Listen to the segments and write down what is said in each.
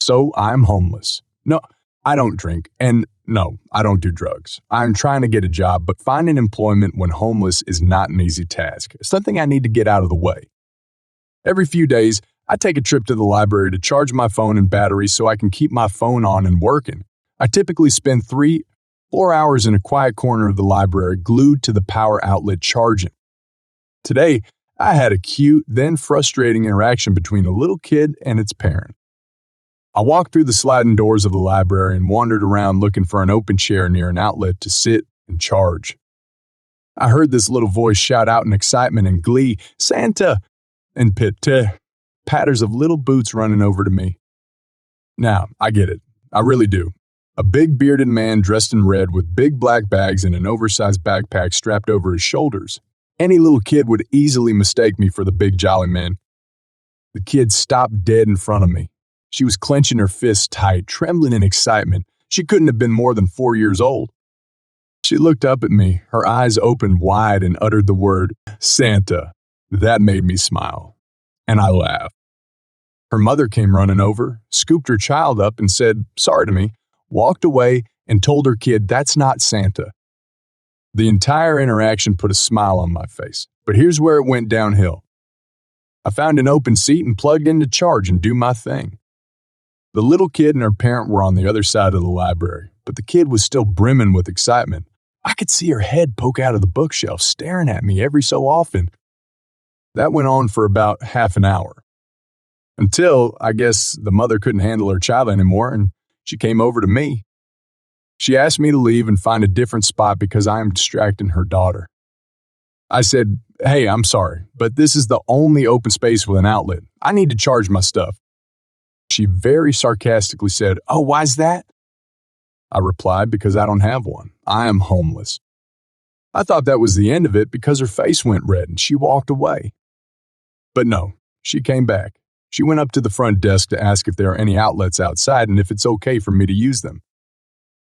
So I'm homeless. No, I don't drink. And no, I don't do drugs. I'm trying to get a job, but finding employment when homeless is not an easy task. It's something I need to get out of the way. Every few days, I take a trip to the library to charge my phone and battery so I can keep my phone on and working. I typically spend 4 hours in a quiet corner of the library glued to the power outlet charging. Today, I had a cute, then frustrating interaction between a little kid and its parent. I walked through the sliding doors of the library and wandered around looking for an open chair near an outlet to sit and charge. I heard this little voice shout out in excitement and glee, "Santa!" and patters of little boots running over to me. Now, I get it. I really do. A big bearded man dressed in red with big black bags and an oversized backpack strapped over his shoulders. Any little kid would easily mistake me for the big jolly man. The kid stopped dead in front of me. She was clenching her fists tight, trembling in excitement. She couldn't have been more than 4 years old. She looked up at me, her eyes opened wide, and uttered the word, "Santa." That made me smile. And I laughed. Her mother came running over, scooped her child up and said, "Sorry" to me, walked away, and told her kid that's not Santa. The entire interaction put a smile on my face, but here's where it went downhill. I found an open seat and plugged in to charge and do my thing. The little kid and her parent were on the other side of the library, but the kid was still brimming with excitement. I could see her head poke out of the bookshelf, staring at me every so often. That went on for about half an hour. Until, I guess, the mother couldn't handle her child anymore and she came over to me. She asked me to leave and find a different spot because I am distracting her daughter. I said, "Hey, I'm sorry, but this is the only open space with an outlet. I need to charge my stuff." She very sarcastically said, "Oh, why's that?" I replied, "Because I don't have one. I am homeless." I thought that was the end of it because her face went red and she walked away. But no, she came back. She went up to the front desk to ask if there are any outlets outside and if it's okay for me to use them.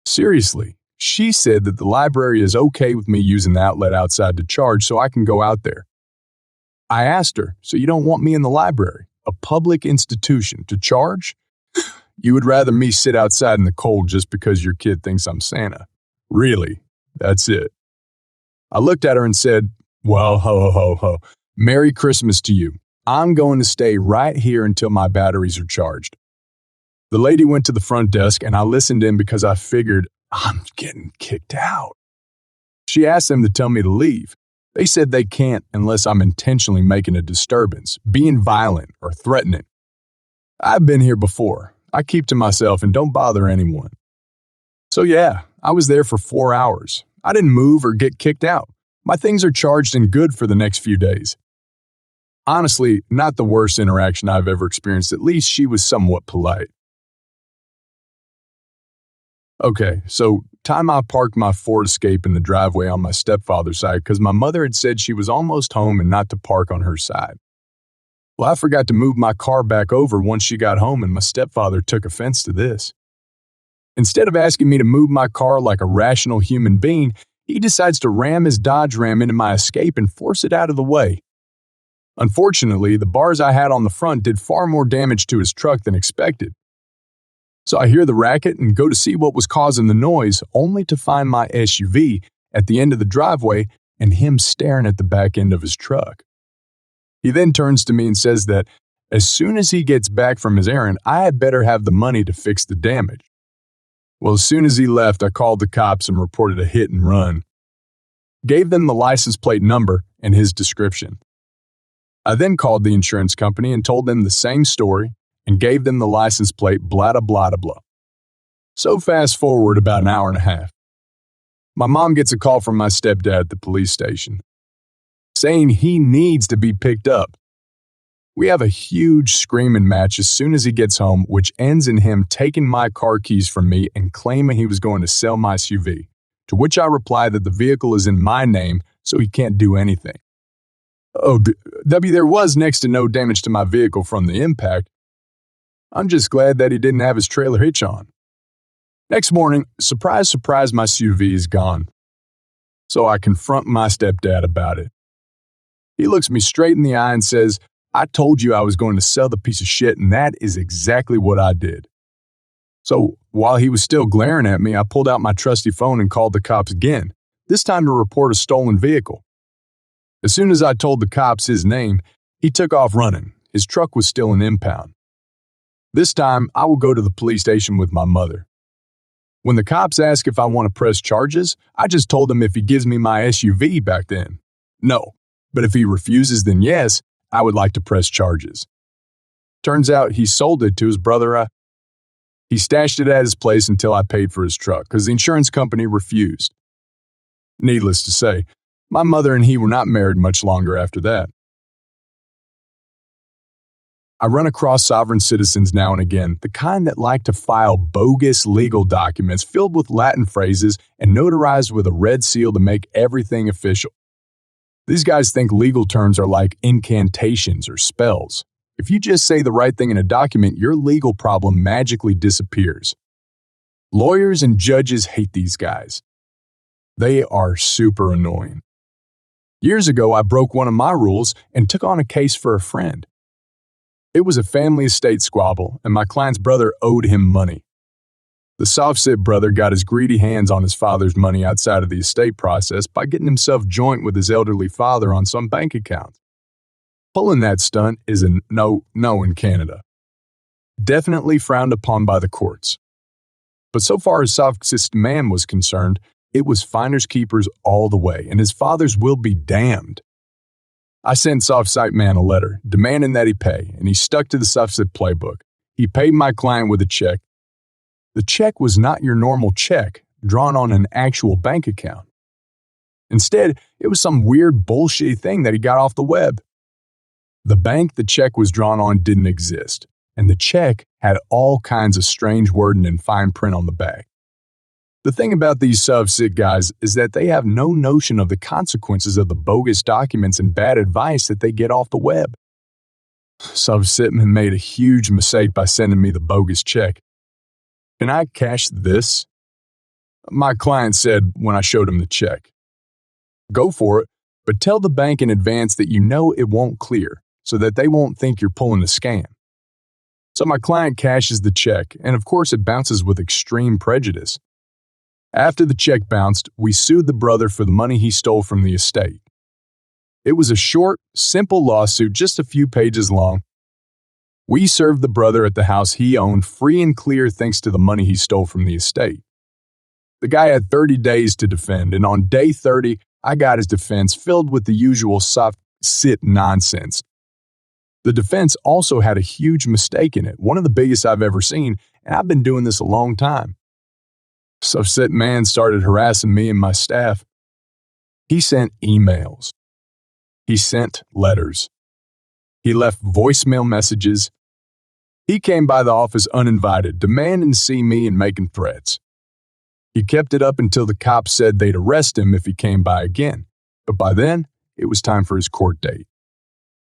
Seriously, she said that the library is okay with me using the outlet outside to charge so I can go out there. I asked her, "So you don't want me in the library, a public institution, to charge? You would rather me sit outside in the cold just because your kid thinks I'm Santa. Really, that's it." I looked at her and said, "Well, ho. Merry Christmas to you. I'm going to stay right here until my batteries are charged." The lady went to the front desk and I listened in because I figured I'm getting kicked out. She asked them to tell me to leave. They said they can't unless I'm intentionally making a disturbance, being violent or threatening. I've been here before. I keep to myself and don't bother anyone. So yeah, I was there for 4 hours. I didn't move or get kicked out. My things are charged and good for the next few days. Honestly, not the worst interaction I've ever experienced. At least she was somewhat polite. Okay, so time I parked my Ford Escape in the driveway on my stepfather's side because my mother had said she was almost home and not to park on her side. Well, I forgot to move my car back over once she got home and my stepfather took offense to this. Instead of asking me to move my car like a rational human being, he decides to ram his Dodge Ram into my Escape and force it out of the way. Unfortunately, the bars I had on the front did far more damage to his truck than expected. So I hear the racket and go to see what was causing the noise, only to find my SUV at the end of the driveway and him staring at the back end of his truck. He then turns to me and says that as soon as he gets back from his errand, I had better have the money to fix the damage. Well, as soon as he left, I called the cops and reported a hit and run. Gave them the license plate number and his description. I then called the insurance company and told them the same story and gave them the license plate blah blah blah. So fast forward about an hour and a half. My mom gets a call from my stepdad at the police station, saying he needs to be picked up. We have a huge screaming match as soon as he gets home, which ends in him taking my car keys from me and claiming he was going to sell my SUV, to which I reply that the vehicle is in my name, so he can't do anything. Oh, there was next to no damage to my vehicle from the impact. I'm just glad that he didn't have his trailer hitch on. Next morning, surprise, surprise, my SUV is gone. So I confront my stepdad about it. He looks me straight in the eye and says, "I told you I was going to sell the piece of shit, and that is exactly what I did. So while he was still glaring at me, I pulled out my trusty phone and called the cops again, this time to report a stolen vehicle. As soon as I told the cops his name, he took off running. His truck was still an impound. This time, I will go to the police station with my mother. When the cops ask if I want to press charges, I just told them if he gives me my SUV back then. No, but if he refuses, then yes, I would like to press charges. Turns out he sold it to his brother. He stashed it at his place until I paid for his truck because the insurance company refused. Needless to say, my mother and he were not married much longer after that. I run across sovereign citizens now and again, the kind that like to file bogus legal documents filled with Latin phrases and notarized with a red seal to make everything official. These guys think legal terms are like incantations or spells. If you just say the right thing in a document, your legal problem magically disappears. Lawyers and judges hate these guys. They are super annoying. Years ago, I broke one of my rules and took on a case for a friend. It was a family estate squabble, and my client's brother owed him money. The soft-sit brother got his greedy hands on his father's money outside of the estate process by getting himself joint with his elderly father on some bank account. Pulling that stunt is a no in Canada. Definitely frowned upon by the courts. But so far as soft-sit man was concerned, it was finders keepers all the way, and his father's will be damned. I sent soft-sit man a letter demanding that he pay, and he stuck to the soft-sit playbook. He paid my client with a check. The check was not your normal check drawn on an actual bank account. Instead, it was some weird bullshit thing that he got off the web. The bank the check was drawn on didn't exist, and the check had all kinds of strange wording and fine print on the back. The thing about these soft-sit guys is that they have no notion of the consequences of the bogus documents and bad advice that they get off the web. Soft-sit man made a huge mistake by sending me the bogus check. Can I cash this? My client said when I showed him the check. Go for it, but tell the bank in advance that you know it won't clear, so that they won't think you're pulling a scam. So my client cashes the check, and of course it bounces with extreme prejudice. After the check bounced, we sued the brother for the money he stole from the estate. It was a short, simple lawsuit just a few pages long. We served the brother at the house he owned free and clear thanks to the money he stole from the estate. The guy had 30 days to defend, and on day 30, I got his defense filled with the usual soft-sit nonsense. The defense also had a huge mistake in it, one of the biggest I've ever seen, and I've been doing this a long time. Soft-sit man started harassing me and my staff. He sent emails. He sent letters. He left voicemail messages. He came by the office uninvited, demanding to see me and making threats. He kept it up until the cops said they'd arrest him if he came by again, but by then, it was time for his court date.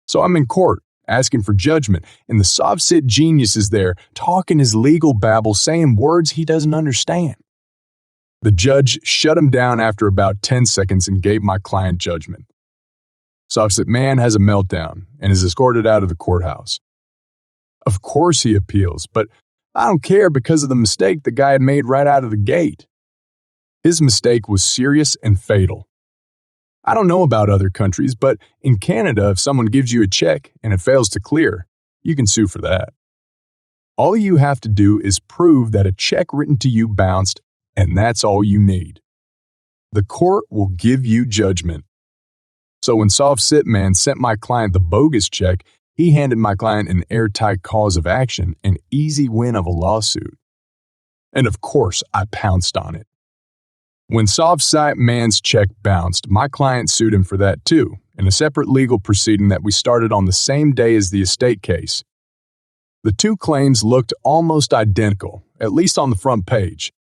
So I'm in court, asking for judgment, and the soft-sit genius is there, talking his legal babble, saying words he doesn't understand. The judge shut him down after about 10 seconds and gave my client judgment. Soft-sit man has a meltdown and is escorted out of the courthouse. Of course he appeals, but I don't care because of the mistake the guy had made right out of the gate. His mistake was serious and fatal. I don't know about other countries, but in Canada, if someone gives you a check and it fails to clear, you can sue for that. All you have to do is prove that a check written to you bounced, and that's all you need. The court will give you judgment. So when soft-sit man sent my client the bogus check, he handed my client an airtight cause of action, an easy win of a lawsuit. And of course, I pounced on it. When soft-sit man's check bounced, my client sued him for that too, in a separate legal proceeding that we started on the same day as the estate case. The two claims looked almost identical, at least on the front page.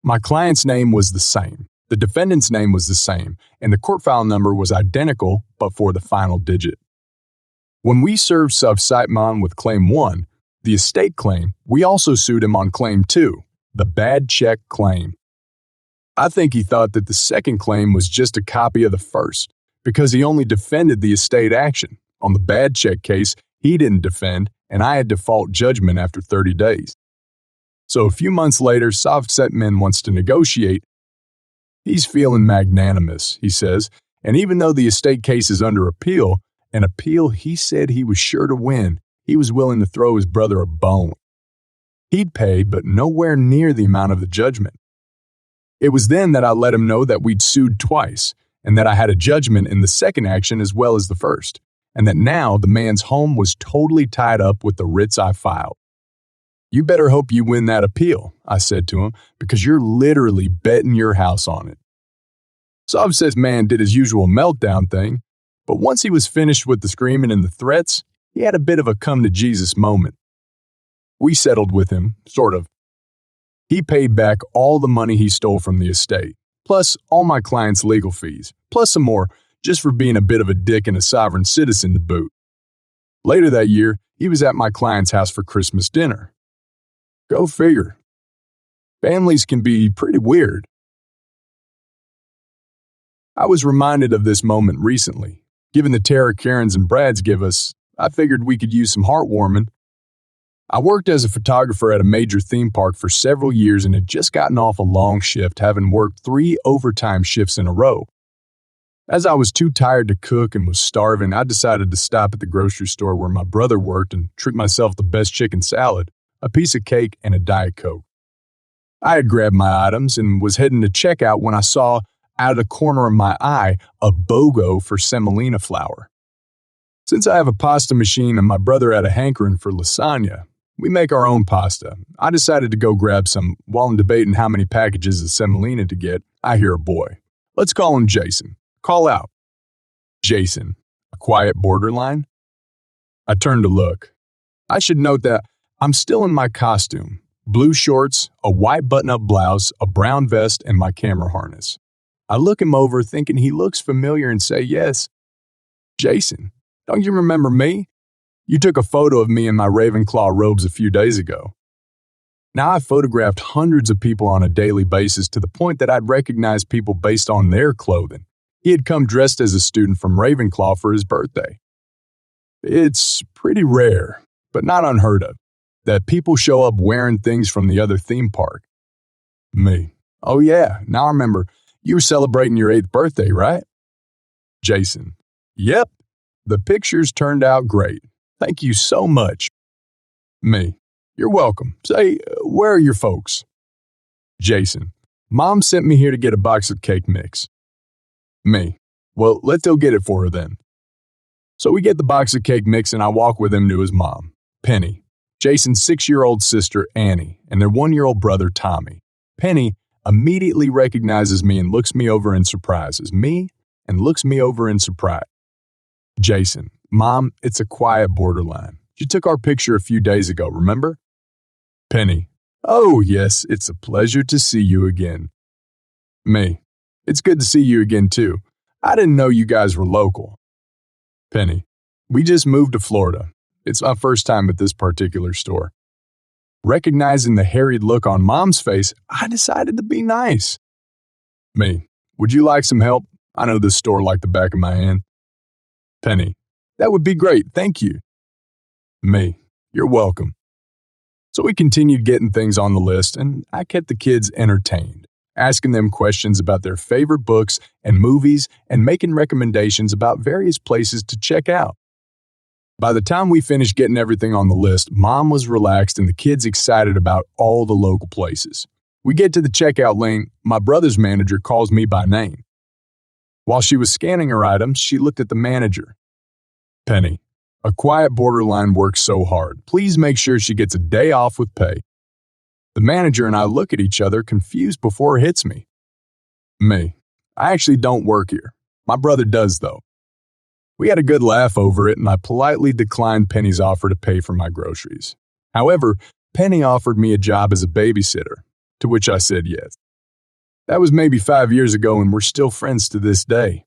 My client's name was the same, the defendant's name was the same, and the court file number was identical but for the final digit. When we served soft-sit man with Claim 1, the estate claim, we also sued him on Claim 2, the bad check claim. I think he thought that the second claim was just a copy of the first, because he only defended the estate action. On the bad check case, he didn't defend, and I had default judgment after 30 days. So a few months later, Sovsetman wants to negotiate. He's feeling magnanimous, he says, and even though the estate case is under appeal, an appeal he said he was sure to win, he was willing to throw his brother a bone. He'd pay, but nowhere near the amount of the judgment. It was then that I let him know that we'd sued twice, and that I had a judgment in the second action as well as the first, and that now the man's home was totally tied up with the writs I filed. You better hope you win that appeal, I said to him, because you're literally betting your house on it. Sovsetman did his usual meltdown thing, but once he was finished with the screaming and the threats, he had a bit of a come-to-Jesus moment. We settled with him, sort of. He paid back all the money he stole from the estate, plus all my client's legal fees, plus some more, just for being a bit of a dick and a sovereign citizen to boot. Later that year, he was at my client's house for Christmas dinner. Go figure. Families can be pretty weird. I was reminded of this moment recently. Given the terror Karens and Brads give us, I figured we could use some heartwarming. I worked as a photographer at a major theme park for several years and had just gotten off a long shift, having worked 3 overtime shifts in a row. As I was too tired to cook and was starving, I decided to stop at the grocery store where my brother worked and treat myself the best chicken salad, a piece of cake, and a Diet Coke. I had grabbed my items and was heading to checkout when I saw, out of the corner of my eye, a BOGO for semolina flour. Since I have a pasta machine and my brother had a hankering for lasagna, we make our own pasta. I decided to go grab some. While I'm debating how many packages of semolina to get, I hear a boy. Let's call him Jason. Call out. Jason, a quiet borderline? I turned to look. I should note that I'm still in my costume. Blue shorts, a white button-up blouse, a brown vest, and my camera harness. I look him over thinking he looks familiar and say yes. Jason, don't you remember me? You took a photo of me in my Ravenclaw robes a few days ago. Now I've photographed hundreds of people on a daily basis to the point that I'd recognize people based on their clothing. He had come dressed as a student from Ravenclaw for his birthday. It's pretty rare, but not unheard of, that people show up wearing things from the other theme park. Me. Oh yeah, now I remember. You were celebrating your 8th birthday, right? Jason. Yep. The pictures turned out great. Thank you so much. Me. You're welcome. Say, where are your folks? Jason. Mom sent me here to get a box of cake mix. Me. Well, let's go get it for her then. So we get the box of cake mix and I walk with him to his mom, Penny, Jason's 6-year-old sister, Annie, and their 1-year-old brother, Tommy. Penny immediately recognizes me and looks me over in surprise. Jason, Mom, it's a quiet borderline. You took our picture a few days ago, remember? Penny, oh yes, it's a pleasure to see you again. Me, it's good to see you again too. I didn't know you guys were local. Penny, we just moved to Florida. It's my first time at this particular store. Recognizing the harried look on Mom's face, I decided to be nice. Me, would you like some help? I know this store like the back of my hand. Penny, that would be great, thank you. Me, you're welcome. So we continued getting things on the list, and I kept the kids entertained, asking them questions about their favorite books and movies and making recommendations about various places to check out. By the time we finished getting everything on the list, Mom was relaxed and the kids excited about all the local places. We get to the checkout lane, my brother's manager calls me by name. While she was scanning her items, she looked at the manager. Penny, a quiet borderline works so hard. Please make sure she gets a day off with pay. The manager and I look at each other, confused before it hits me. Me, I actually don't work here. My brother does, though. We had a good laugh over it, and I politely declined Penny's offer to pay for my groceries. However, Penny offered me a job as a babysitter, to which I said yes. That was maybe 5 years ago, and we're still friends to this day.